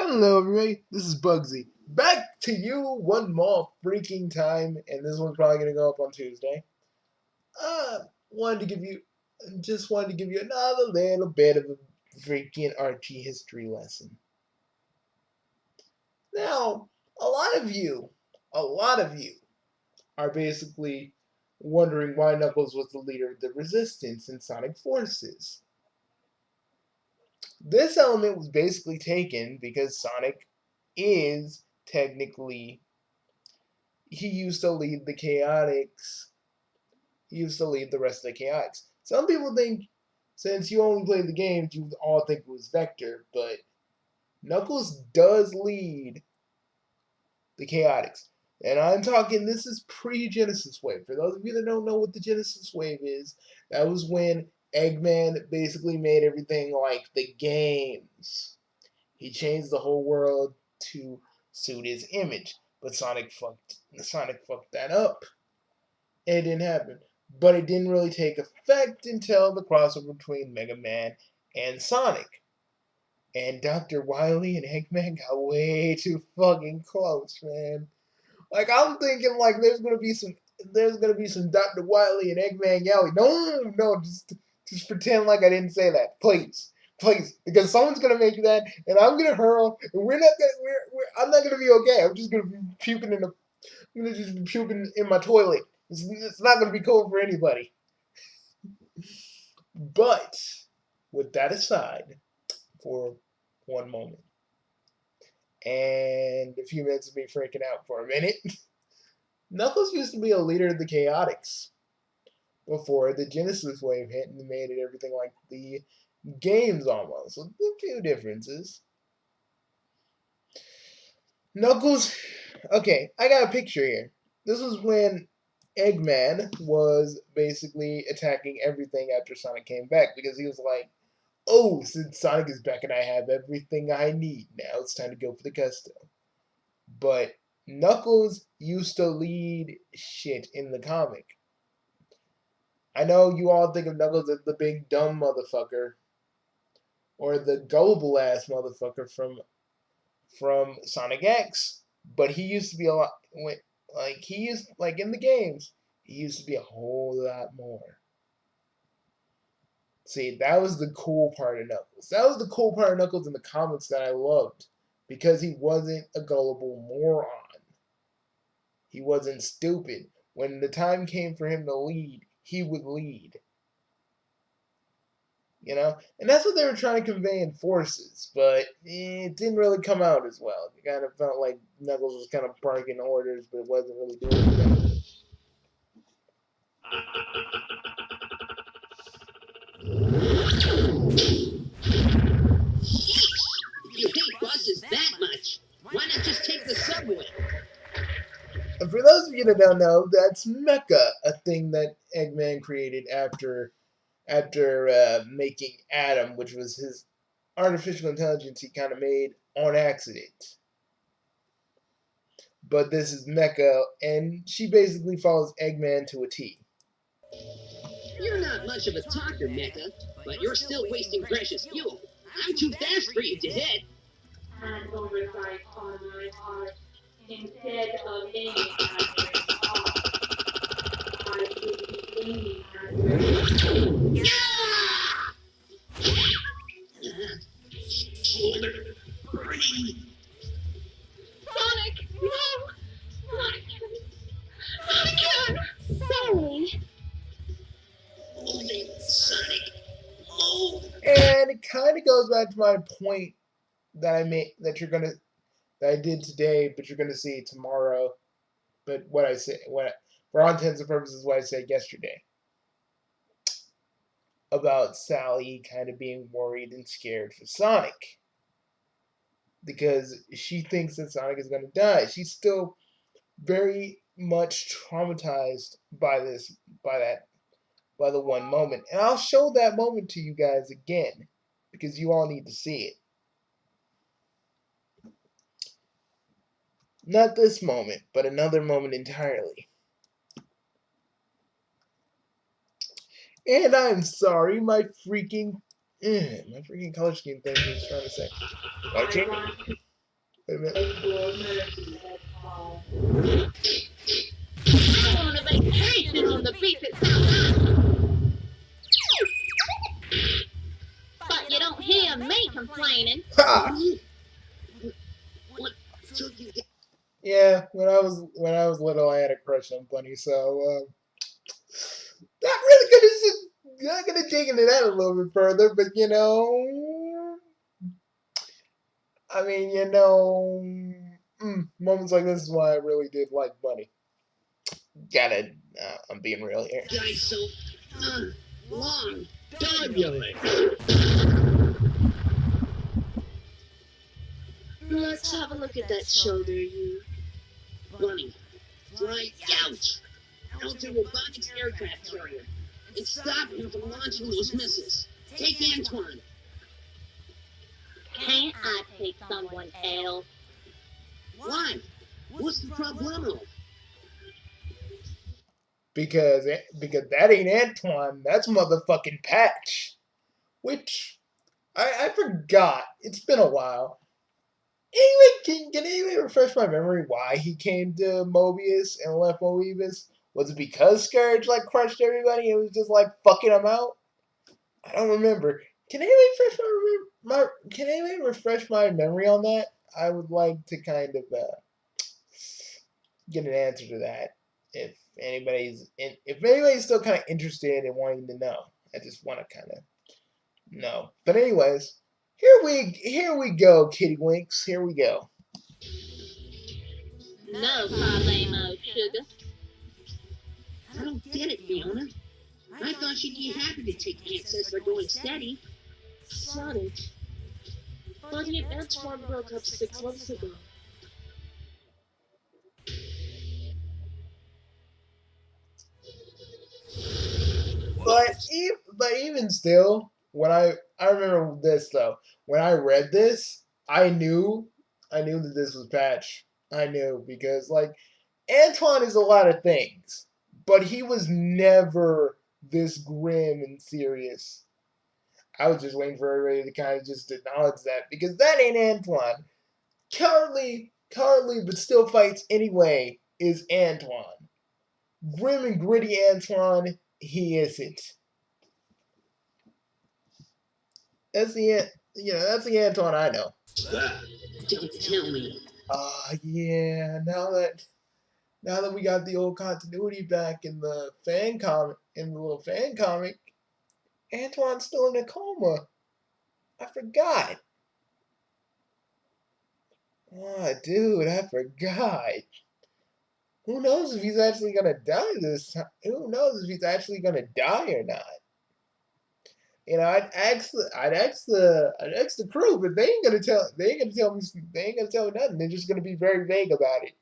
Hello everybody, this is Bugsy. Back to you one more freaking time, and this one's probably gonna go up on Tuesday. Uh wanted to give you just wanted to give you another little bit of a freaking Archie history lesson. Now, a lot of you are basically wondering why Knuckles was the leader of the resistance in Sonic Forces. This element was basically taken because Sonic is technically he used to lead the Chaotix. He used to lead the rest of the Chaotix. Some people think, since you only played the games, you all think it was Vector, but Knuckles does lead the Chaotix. And I'm talking, this is pre-Genesis Wave. For those of you that don't know what the Genesis Wave is, that was when Eggman basically made everything like the games. He changed the whole world to suit his image. But Sonic fucked that up. And it didn't happen. But it didn't really take effect until the crossover between Mega Man and Sonic. And Dr. Wily and Eggman got way too fucking close, man. Like I'm thinking like there's gonna be some Dr. Wily and Eggman yelling. No, just pretend like I didn't say that. Please. Because someone's gonna make that and I'm gonna hurl and I'm not gonna be okay. I'm just gonna be puking in my toilet. It's not going to be cool for anybody. But with that aside, for one moment, and a few minutes of me freaking out for a minute, Knuckles used to be a leader of the Chaotix before the Genesis Wave hit and made it everything like the games almost, with a few differences. Knuckles, okay, I got a picture here. This was when Eggman was basically attacking everything after Sonic came back because he was like, oh, since Sonic is back and I have everything I need, now it's time to go for the gusto. But Knuckles used to lead shit in the comic. I know you all think of Knuckles as the big dumb motherfucker or the gullible ass motherfucker from Sonic X, but he used to be a lot like in the games, he used to be a whole lot more. See, that was the cool part of Knuckles. That was the cool part of Knuckles in the comics that I loved because he wasn't a gullible moron. He wasn't stupid. When the time came for him to lead, he would lead. You know? And that's what they were trying to convey in Forces, but it didn't really come out as well. It kind of felt like Knuckles was kind of barking orders, but it wasn't really doing anything. If you hate buses that much, why not just take the subway? And for those of you that don't know, that's Mecha, a thing that Eggman created after making Adam, which was his artificial intelligence he kind of made on accident. But this is Mecha, and she basically follows Eggman to a T. You're not much of a talker, Mecha, but you're still wasting precious fuel. I'm too fast for you to hit. And oversight on my part, instead of aiming at their heart, I should be aiming at their Shoulder burning. Sonic, no! Not again! Not again! Sorry. Moving, Sonic. Move. And it kind of goes back to my point that I made that I did today, but you're gonna see tomorrow. But for all intents and purposes, what I said yesterday about Sally kind of being worried and scared for Sonic because she thinks that Sonic is gonna die. She's still very much traumatized by the one moment, and I'll show that moment to you guys again because you all need to see it. Not this moment, but another moment entirely. And I'm sorry, my freaking color scheme thing is trying to say. I want to Wait a minute. Mercy at all. I'm on a vacation on the beach at South. But you don't hear me complaining. Ha! What took you down? Yeah, when I was little, I had a crush on Bunny, so not really gonna dig into that a little bit further, but I mean, moments like this is why I really did like Bunny. I'm being real here. Guys, so long. Fabulous. Let's have a look at that shoulder, you. Bunny, fly out to robotics aircraft carrier and stop him from launching those missiles. Take Antoine. Can't I take someone else? Why? What's the problemo? Because that ain't Antoine, that's motherfucking Patch. Which I forgot. It's been a while. Anyway, can anyone refresh my memory why he came to Mobius and left Moebius? Was it because Scourge crushed everybody and was just fucking them out? I don't remember. Can anyone refresh my memory on that? I would like to kind of get an answer to that. If anybody's still kind of interested in wanting to know, I just want to kind of know. But anyways, here we go, Kitty Winks. Here we go. No problemo, sugar. I don't get it, Fiona. I thought she'd be happy to take Ancestor going steady. Sonic. Buddy and Antoine broke up 6 months ago. But even still, when I remember this though, when I read this, I knew that this was Patch. I knew because Antoine is a lot of things, but he was never this grim and serious. I was just waiting for everybody to kind of just acknowledge that because that ain't Antoine. Cowardly, but still fights anyway is Antoine. Grim and gritty Antoine, he isn't. That's the Antoine I know. Don't tell me. Yeah. Now that we got the old continuity back in the little fan comic, Antoine's still in a coma. I forgot. Oh, dude, I forgot. Who knows if he's actually gonna die this time? Who knows if he's actually gonna die or not? I'd ask the crew, but they ain't gonna tell me. They ain't gonna tell me nothing. They're just gonna be very vague about it.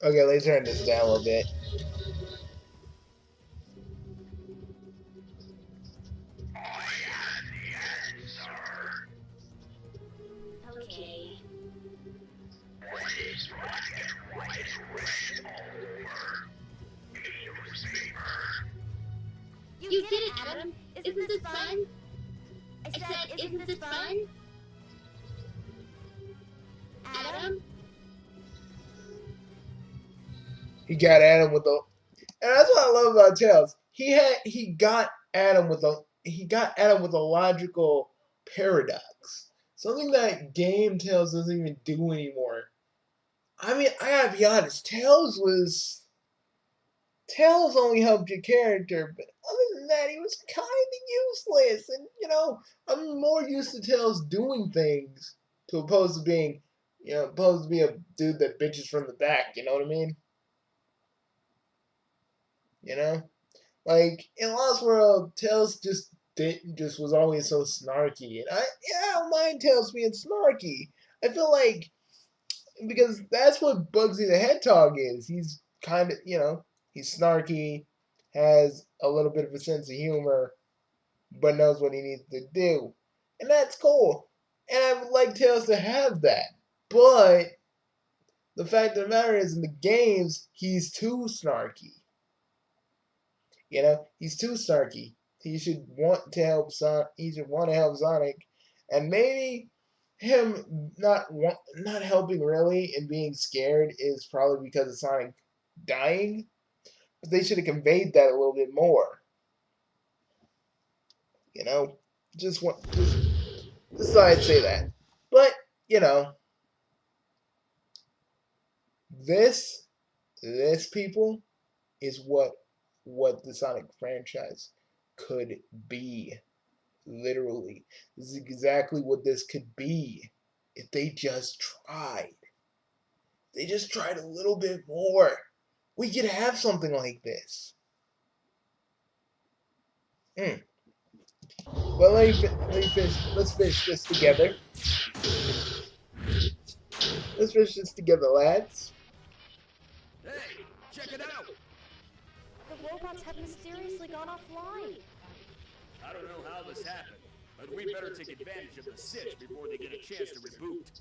Okay, let's turn this down a little bit. Okay. You did it, Adam. Isn't this fun? I said, isn't this fun? Adam? He got Adam with a, and that's what I love about Tails. He got Adam with a logical paradox, something that game Tails doesn't even do anymore. I mean, I gotta be honest. Tails only helped your character, but other than that, he was kind of useless. And I'm more used to Tails doing things to opposed to being, opposed to be a dude that bitches from the back. You know what I mean? You know, in Lost World, Tails just was always so snarky, and I don't mind Tails being snarky. I feel like because that's what Bugsy the Hedgehog is. He's kind of he's snarky, has a little bit of a sense of humor, but knows what he needs to do, and that's cool. And I would like Tails to have that. But the fact of the matter is, in the games, he's too snarky. He's too snarky. He should want to help Sonic. He should want to help Sonic, and maybe him not helping really and being scared is probably because of Sonic dying. But they should have conveyed that a little bit more. You know, just thought I'd say that. But this this people is what the Sonic franchise could be. Literally, this is exactly what this could be if they just tried. They just tried a little bit more. We could have something like this. Mm. Well, let me finish. Let's finish this together. Let's finish this together, lads. Hey, check it out! The robots have mysteriously gone offline. I don't know how this happened, but we better take advantage of the sitch before they get a chance to reboot.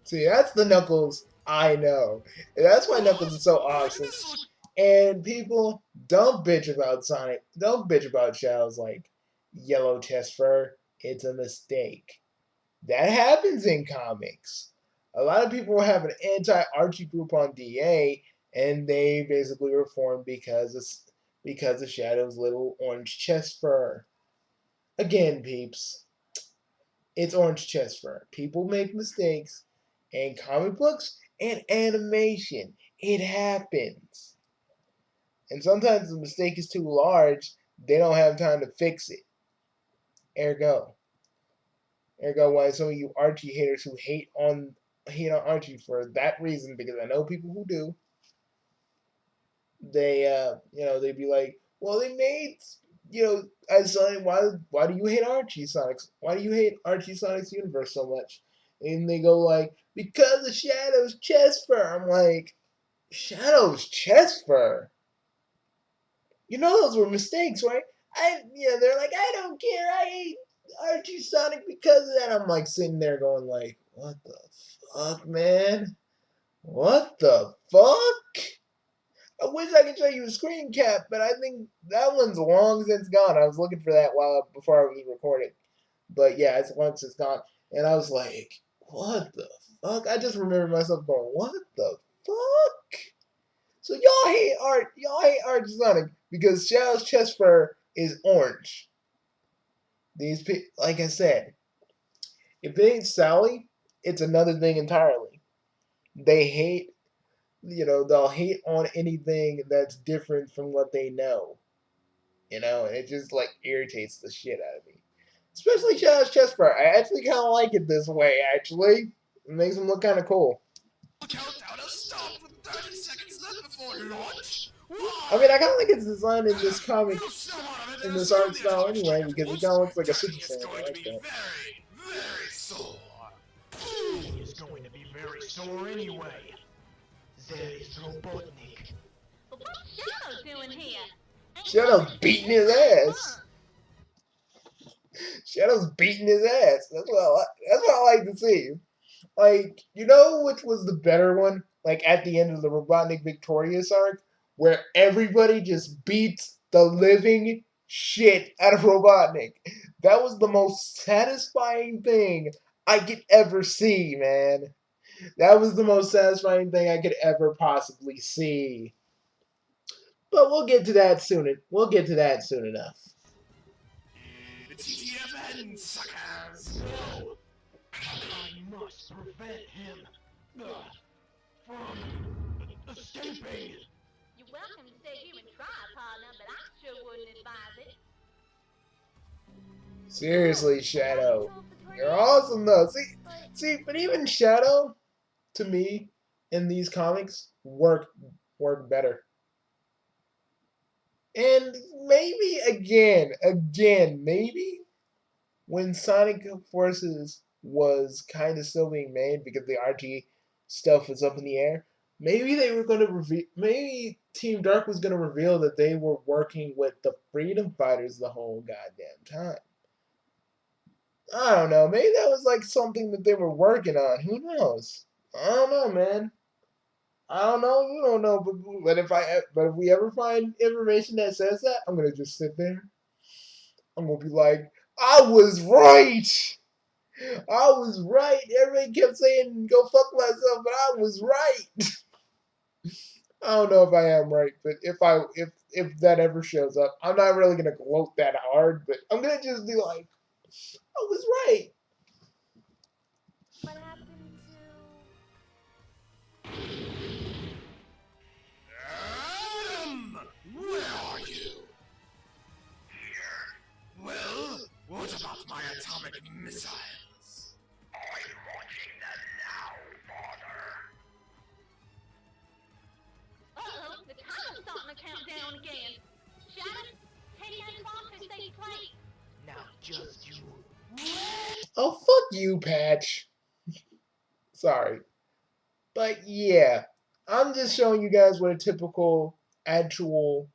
See, that's the Knuckles I know. And that's why Knuckles is so awesome. And people, don't bitch about Sonic. Don't bitch about Shadow's like yellow chest fur. It's a mistake. That happens in comics. A lot of people have an anti-Archie group on DA, and they basically were formed because of Shadow's little orange chest fur. Again, peeps, it's orange chest fur. People make mistakes in comic books and animation. It happens. And sometimes the mistake is too large, they don't have time to fix it. Ergo, why some of you Archie haters who hate on Archie for that reason, because I know people who do, they'd be like, well, they made, I said, why do you hate Archie Sonic's? Why do you hate Archie Sonic's universe so much? And they go like, because of Shadow's chest fur. I'm like, Shadow's chest fur? Those were mistakes, right? They're like, I don't care. I hate Archie Sonic because of that. I'm like sitting there going like, what the fuck, man? What the fuck? I wish I could show you a screen cap, but I think that one's long since gone. I was looking for that before I was recording. But yeah, it's long since gone. And I was like, what the fuck? I just remember myself going, what the fuck? So y'all hate Archie Sonic because Shadow's chest fur is orange. Like I said, if it ain't Sally, it's another thing entirely. They hate, they'll hate on anything that's different from what they know. And it just like irritates the shit out of me. Especially Shadow's chest fur. I actually kind of like it this way. Actually, it makes him look kind of cool. Countdown has stopped with 30 seconds left before launch. I mean, I kind of like his design in this comic, in this art style anyway, because he kind of looks like a Super Saiyan. I like that. Very sore. He is going to be very sore anyway. There is Robotnik. But what's Shadow doing here? Shadow's beating his ass. Shadow's beating his ass. That's what I like to see. Like, which was the better one? Like at the end of the Robotnik Victorious arc, where everybody just beats the living shit out of Robotnik. That was the most satisfying thing I could ever see, man. That was the most satisfying thing I could ever possibly see. But we'll get to that soon. We'll get to that soon enough. The TTFN, suckers! No! I must prevent him from escaping. You're welcome to stay here and try, partner, but I sure wouldn't advise it. Seriously, Shadow. You're awesome, though. See, but even Shadow, to me, in these comics, work better. And maybe maybe when Sonic Forces was kind of still being made because the RG stuff was up in the air, maybe they were going to maybe Team Dark was going to reveal that they were working with the Freedom Fighters the whole goddamn time. I don't know. Maybe that was like something that they were working on. Who knows? I don't know, man. I don't know. You don't know. But if we ever find information that says that, I'm gonna just sit there. I'm gonna be like, I was right. I was right. Everybody kept saying go fuck myself, but I was right. I don't know if I am right, but if that ever shows up, I'm not really gonna gloat that hard, but I'm gonna just be like, I was right. What happened to... Adam! Where are you? Here. Well, what about my atomic missiles? I'm launching them now, Father. Uh-oh, the timer's starting to count down again. Shadow, take that clock to stay place. Now just you. Oh fuck you, Patch. Sorry. But yeah, I'm just showing you guys what a typical actual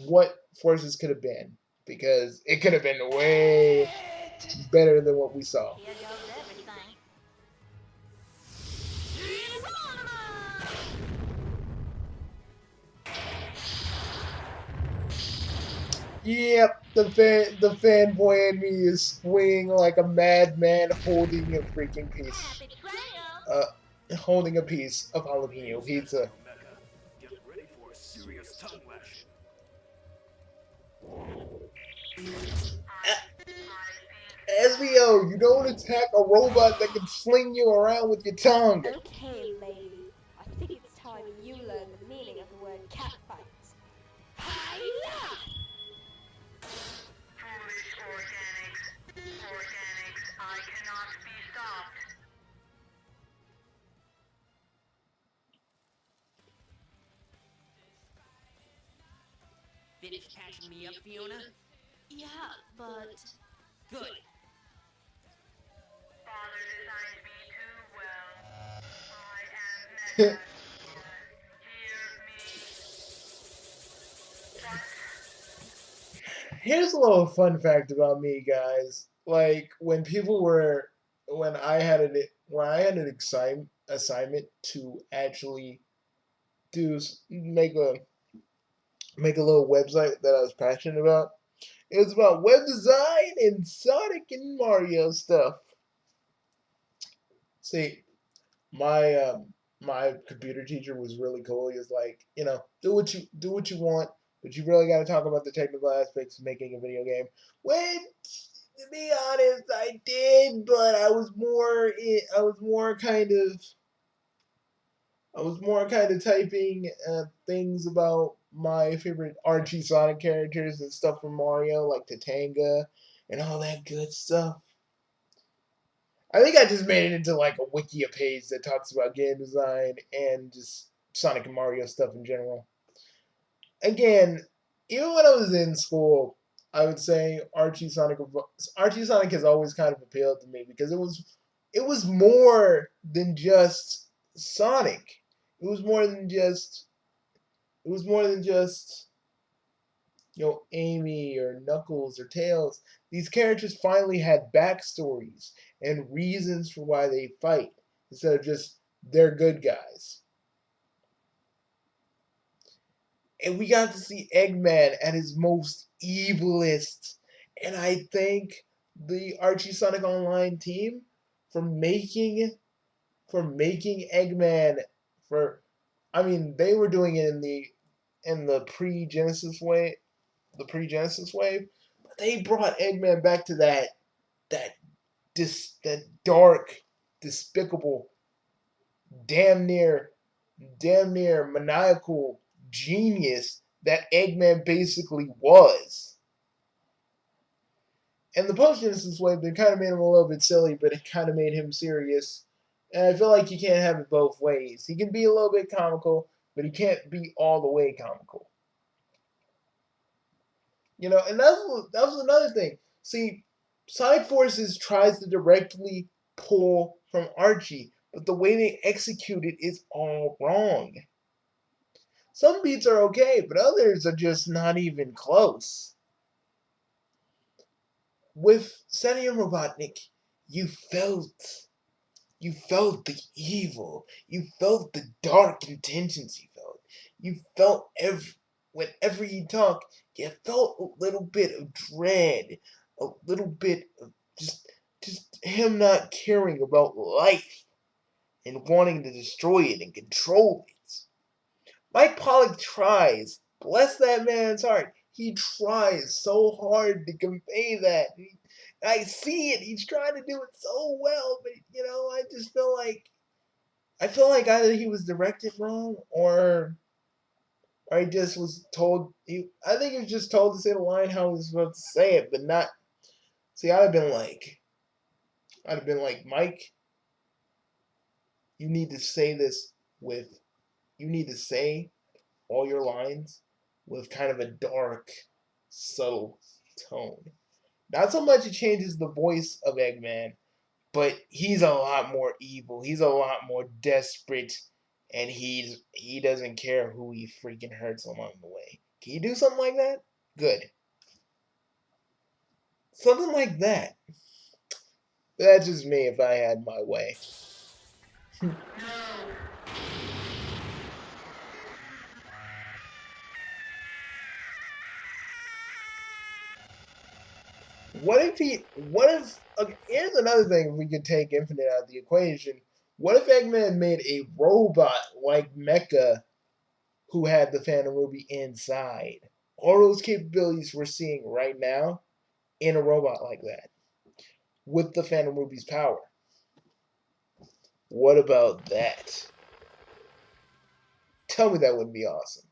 what forces could have been because it could have been way better than what we saw. Here goes everything. Yep, the fanboy in me is swinging like a madman holding a freaking piece. Holding a piece of jalapeno pizza. Get ready for a serious tongue lashing. SVO, you don't attack a robot that can sling you around with your tongue. Okay, lady. I think it's time you learn the meaning of the word catfight. Hi-ya! Foolish organics. Organics, I cannot be stopped. Finish catching me up, Fiona? Yeah, but... Good. Father designed me too well. I am Mecca. Hear me. Here's a little fun fact about me, guys. Like when I had an assignment to actually make a little website that I was passionate about. It was about web design and Sonic and Mario stuff. See, my computer teacher was really cool. He was like, do what you want, but you really got to talk about the technical aspects of making a video game. Which, to be honest, I did, but I was more kind of typing things about my favorite Archie Sonic characters and stuff from Mario, like Tatanga and all that good stuff. I think I just made it into like a Wikia page that talks about game design and just Sonic and Mario stuff in general. Again, even when I was in school, I would say Archie Sonic has always kind of appealed to me because it was more than just Sonic. It was more than just Amy or Knuckles or Tails. These characters finally had backstories and reasons for why they fight instead of just they're good guys. And we got to see Eggman at his most evilest. And I thank the Archie Sonic Online team for making Eggman they were doing it in the pre-Genesis wave, but they brought Eggman back to that dark, despicable, damn near maniacal genius that Eggman basically was. And the post-Genesis wave, they kind of made him a little bit silly, but it kind of made him serious. And I feel like you can't have it both ways. He can be a little bit comical, but he can't be all the way comical. And that was another thing. See, Sonic Forces tries to directly pull from Archie, but the way they execute it is all wrong. Some beats are okay, but others are just not even close. with Senator Robotnik, you felt you felt the evil. You felt the dark intentions he felt. You felt whenever he talked, you felt a little bit of dread, a little bit of just him not caring about life and wanting to destroy it and control it. Mike Pollock tries, bless that man's heart. He tries so hard to convey that. I see it. He's trying to do it so well, but I just feel like either he was directed wrong or he just was told. I think he was just told to say the line how he was supposed to say it, but not. See, I'd have been like, Mike, you need to say this with. You need to say all your lines with kind of a dark, subtle tone. Not so much it changes the voice of Eggman, but he's a lot more evil. He's a lot more desperate, and he doesn't care who he freaking hurts along the way. Can you do something like that? Good. Something like that. That's just me if I had my way. Okay, here's another thing if we could take Infinite out of the equation. What if Eggman made a robot like Mecha who had the Phantom Ruby inside? All those capabilities we're seeing right now in a robot like that with the Phantom Ruby's power. What about that? Tell me that wouldn't be awesome.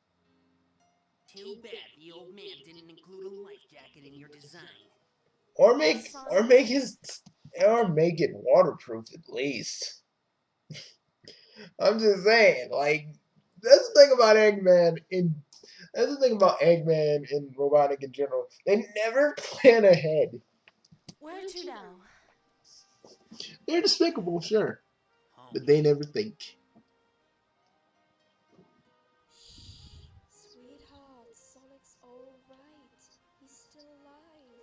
Too bad the old man didn't include a life jacket in your design. Or make it waterproof at least. I'm just saying, like, that's the thing about Eggman in Robotic in general. They never plan ahead. Where to now? They're despicable, sure, but they never think. Sweetheart, Sonic's all right. He's still alive.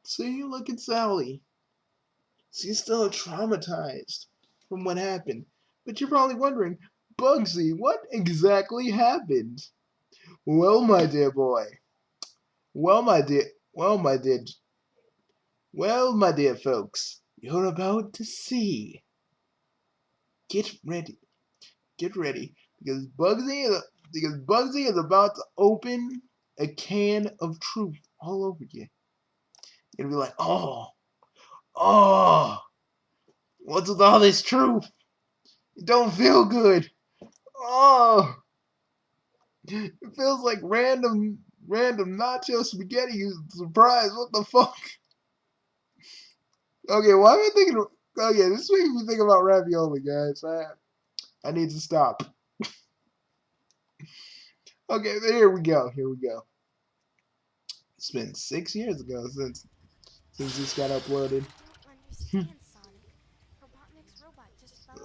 See, look at Sally. She's still traumatized from what happened. But you're probably wondering, Bugsy, what exactly happened? Well, my dear boy. Well, my dear. Well, my dear. Well, my dear folks, you're about to see. Get ready. Get ready, because Bugsy is about to open a can of truth all over you. You're gonna be like, oh, what's with all this truth? It don't feel good. Oh, it feels like random nacho spaghetti surprise. What the fuck? Okay, why am I thinking? Okay, this makes me think about ravioli, guys. I need to stop. Okay, here we go. It's been 6 years ago since this got uploaded.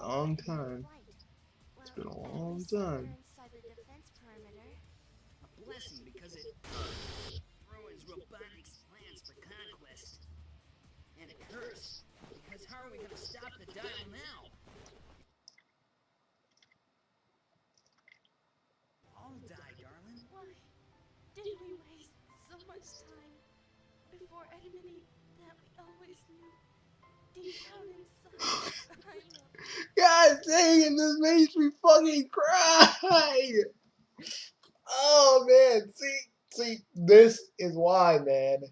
A long time. It's been a long time. A blessing because it ruins Robotnik's plans for conquest. And a curse, because how are we going to stop the dial now? I'll die, darling. Why did we waste so much time before enemy that we always knew deep down inside? God dang it, this makes me fucking cry! Oh man, see, this is why, man.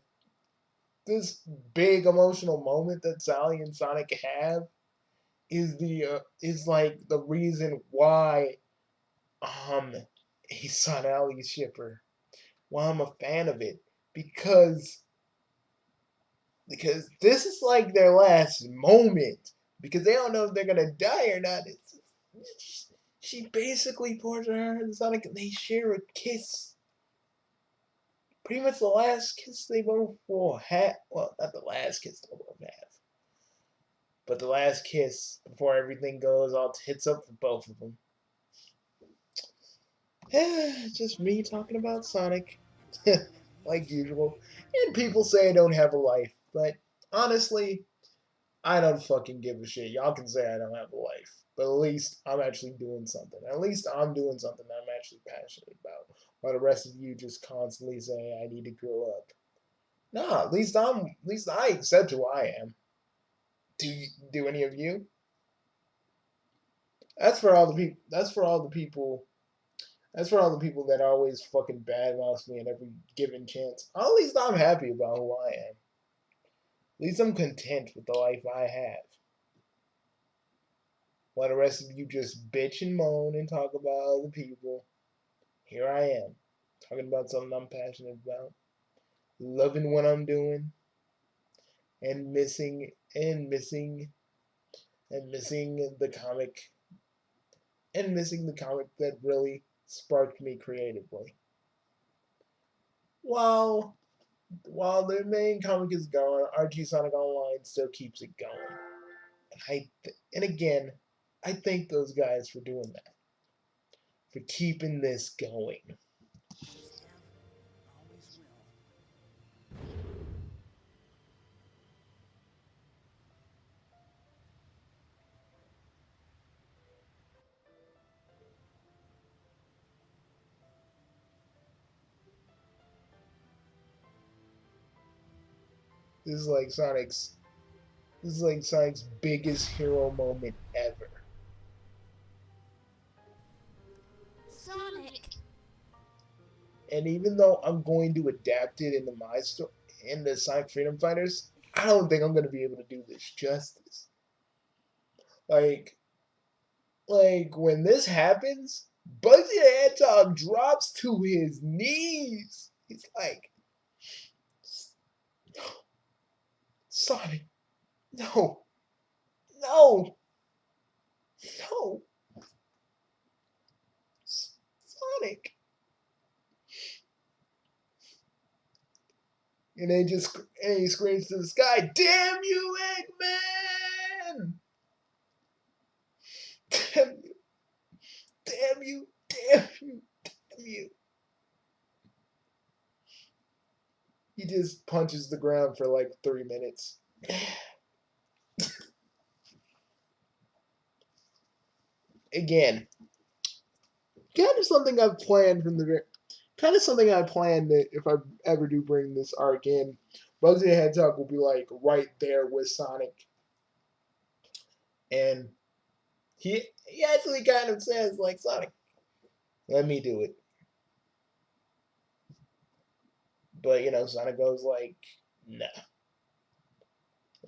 This big emotional moment that Sally and Sonic have is like the reason why a Sonali shipper. Why I'm a fan of it. Because this is like their last moment. Because they don't know if they're gonna die or not. She basically pours her heart and Sonic and they share a kiss. Pretty much the last kiss they both will have. Well, not the last kiss they'll both have. But the last kiss before everything goes all tits up for both of them. Just me talking about Sonic. like usual. And people say I don't have a life, but honestly, I don't fucking give a shit. Y'all can say I don't have a life, but at least I'm actually doing something. At least I'm doing something that I'm actually passionate about. While the rest of you just constantly say I need to grow up. Nah, at least I accept who I am. Do any of you? That's for all the people. That's for all the people. That's for all the people that always fucking badmouth me at every given chance. At least I'm happy about who I am. At least I'm content with the life I have. While the rest of you just bitch and moan and talk about other people, here I am, talking about something I'm passionate about, loving what I'm doing, and missing the comic that really sparked me creatively. While while the main comic is gone, Archie Sonic Online still keeps it going. And again, I thank those guys for doing that, for keeping this going. Always have, always will. This is like Sonic's biggest hero moment ever. Sonic! And even though I'm going to adapt it into my story, in the Sonic Freedom Fighters, I don't think I'm going to be able to do this justice. Like, when this happens, Bugsy the Hedgehog drops to his knees. He's like, Sonic, no, no, no, Sonic. And he screams to the sky, "Damn you, Eggman! Damn you, damn you, damn you, damn you!" He just punches the ground for like 3 minutes. Again, kind of something I've planned from the kind of something I planned that if I ever do bring this arc in, Bugsy the Hedgehog will be like right there with Sonic, and he actually kind of says like, Sonic, let me do it. But Sonic goes like, nah.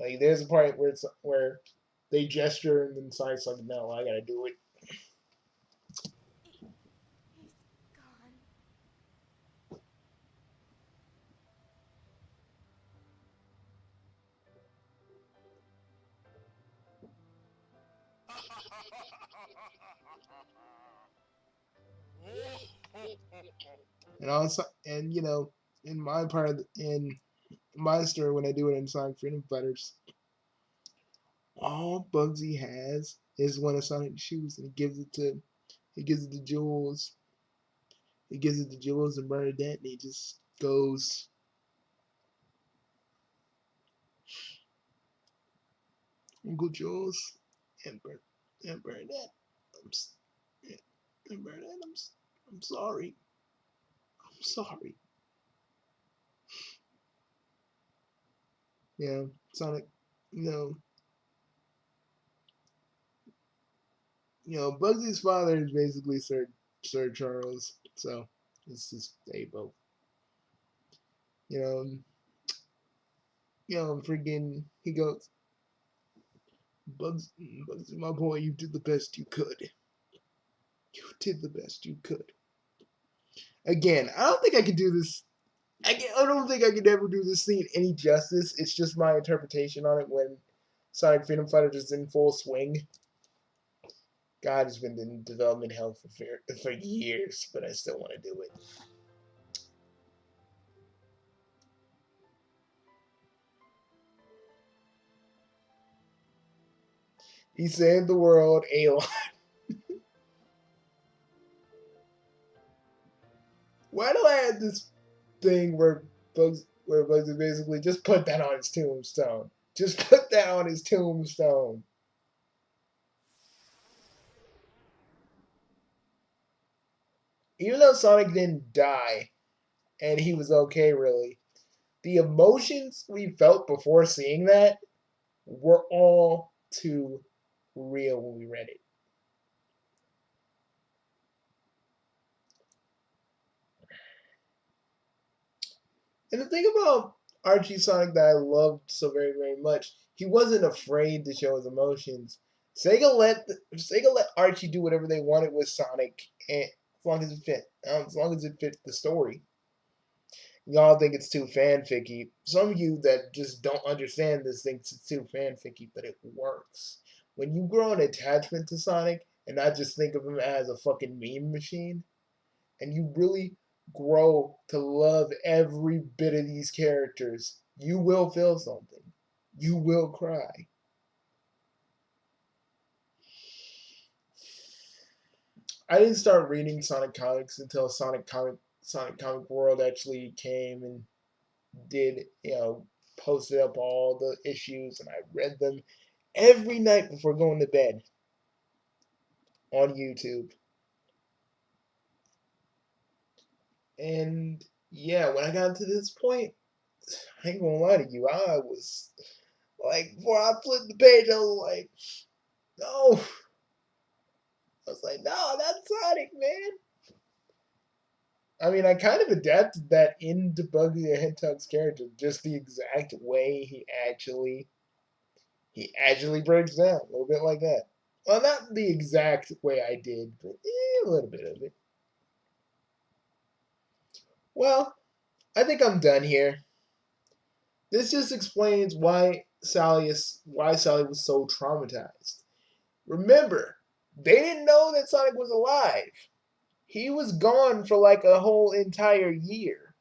Like there's a part where they gesture and then Sonic's like, no, I gotta do it. He's gone. And also, and in my part in my story when I do it in Sonic Freedom Fighters, all Bugsy has is one of Sonic's shoes, and he gives it to Jules. He gives it to Jules and Bernadette, and he just goes, Uncle Jules and Bernadette, I'm and Bernadette, I'm sorry. I'm sorry. Yeah, Sonic, you know, Bugsy's father is basically Sir Charles, so it's just they both, you know, freaking he goes, Bugsy, my boy, you did the best you could. You did the best you could. Again, I don't think I could do this. I don't think I could ever do this scene any justice. It's just my interpretation on it when Sonic Freedom Fighter is in full swing. God has been in development hell for years, but I still want to do it. He saved the world a lot. Why do I have this? thing where Bugs basically just put that on his tombstone. Just put that on his tombstone. Even though Sonic didn't die and he was okay, really, the emotions we felt before seeing that were all too real when we read it. And the thing about Archie Sonic that I loved so very, very much, he wasn't afraid to show his emotions. Sega let Archie do whatever they wanted with Sonic, and as long as it fit the story. Y'all think it's too fanficky. Some of you that just don't understand this thinks it's too fanficky, but it works. When you grow an attachment to Sonic and not just think of him as a fucking meme machine, and you really grow to love every bit of these characters, you will feel something. You will cry. I didn't start reading Sonic comics until Sonic Comic World actually came and did, posted up all the issues, and I read them every night before going to bed on YouTube. And yeah, when I got to this point, I ain't gonna lie to you, I was like, before I flipped the page, I was like, no. I was like, no, that's Sonic, man. I mean, I kind of adapted that into Buggy the Hedgehog's character, just the exact way he actually breaks down, a little bit like that. Well, not the exact way I did, but a little bit of it. Well, I think I'm done here. This just explains why Sally was so traumatized. Remember, they didn't know that Sonic was alive. He was gone for like a whole entire year.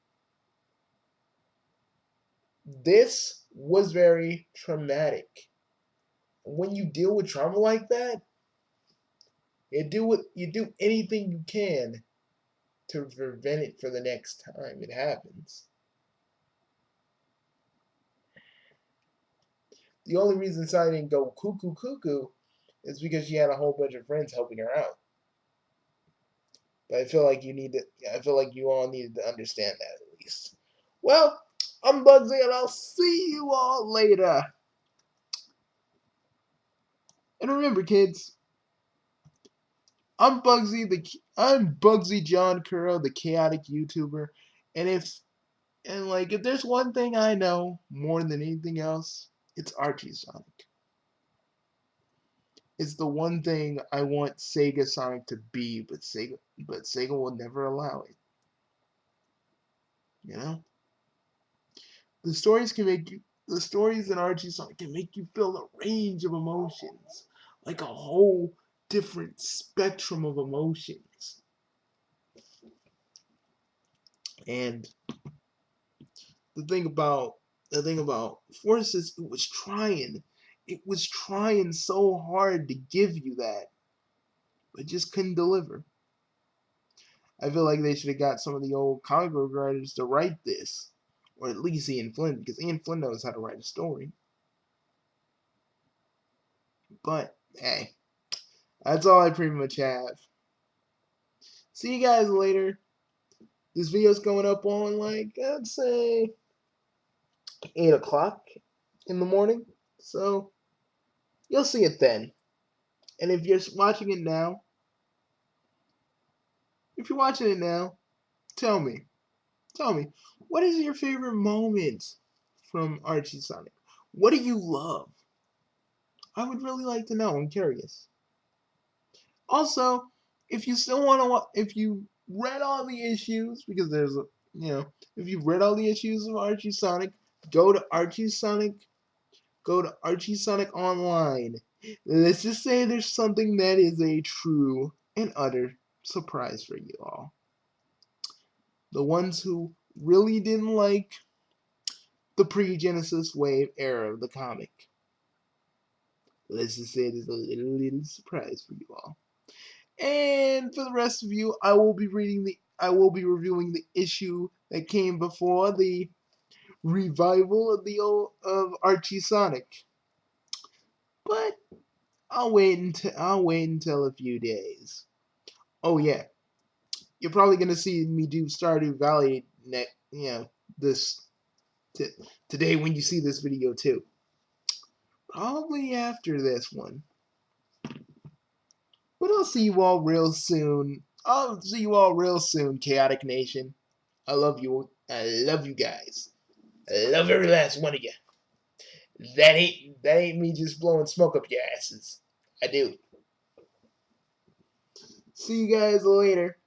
This was very traumatic. When you deal with trauma like that, you do anything you can to prevent it for the next time it happens. The only reason Sally didn't go cuckoo cuckoo is because she had a whole bunch of friends helping her out. But I feel like you all needed to understand that at least. Well, I'm Bugsy and I'll see you all later. And remember, kids, I'm Bugsy John Kuro, the chaotic YouTuber. And if there's one thing I know more than anything else, it's Archie Sonic. It's the one thing I want Sega Sonic to be, but Sega will never allow it. You know? The stories in Archie Sonic can make you feel a range of emotions. Like a whole different spectrum of emotions. And the thing about Forces, it was trying so hard to give you that, but just couldn't deliver. I feel like they should have got some of the old comic book writers to write this, or at least Ian Flynn, because Ian Flynn knows how to write a story. But hey, that's all I pretty much have. See you guys later. This video's going up on I'd say 8 o'clock in the morning, so you'll see it then. And if you're watching it now, tell me, what is your favorite moment from Archie Sonic? What do you love? I would really like to know. I'm curious. Also, if you still want to, if you read all the issues, because if you've read all the issues of Archie Sonic, go to Archie Sonic, go to Archie Sonic Online. Let's just say there's something that is a true and utter surprise for you all. The ones who really didn't like the pre-Genesis Wave era of the comic. Let's just say there's a little surprise for you all. And for the rest of you, I will be reading I will be reviewing the issue that came before the revival of the old of Archie Sonic. But I'll wait until a few days. Oh yeah, you're probably gonna see me do Stardew Valley this today when you see this video too. Probably after this one. But I'll see you all real soon. I'll see you all real soon, Chaotic Nation. I love you. I love you guys. I love every last one of you. That ain't me just blowing smoke up your asses. I do. See you guys later.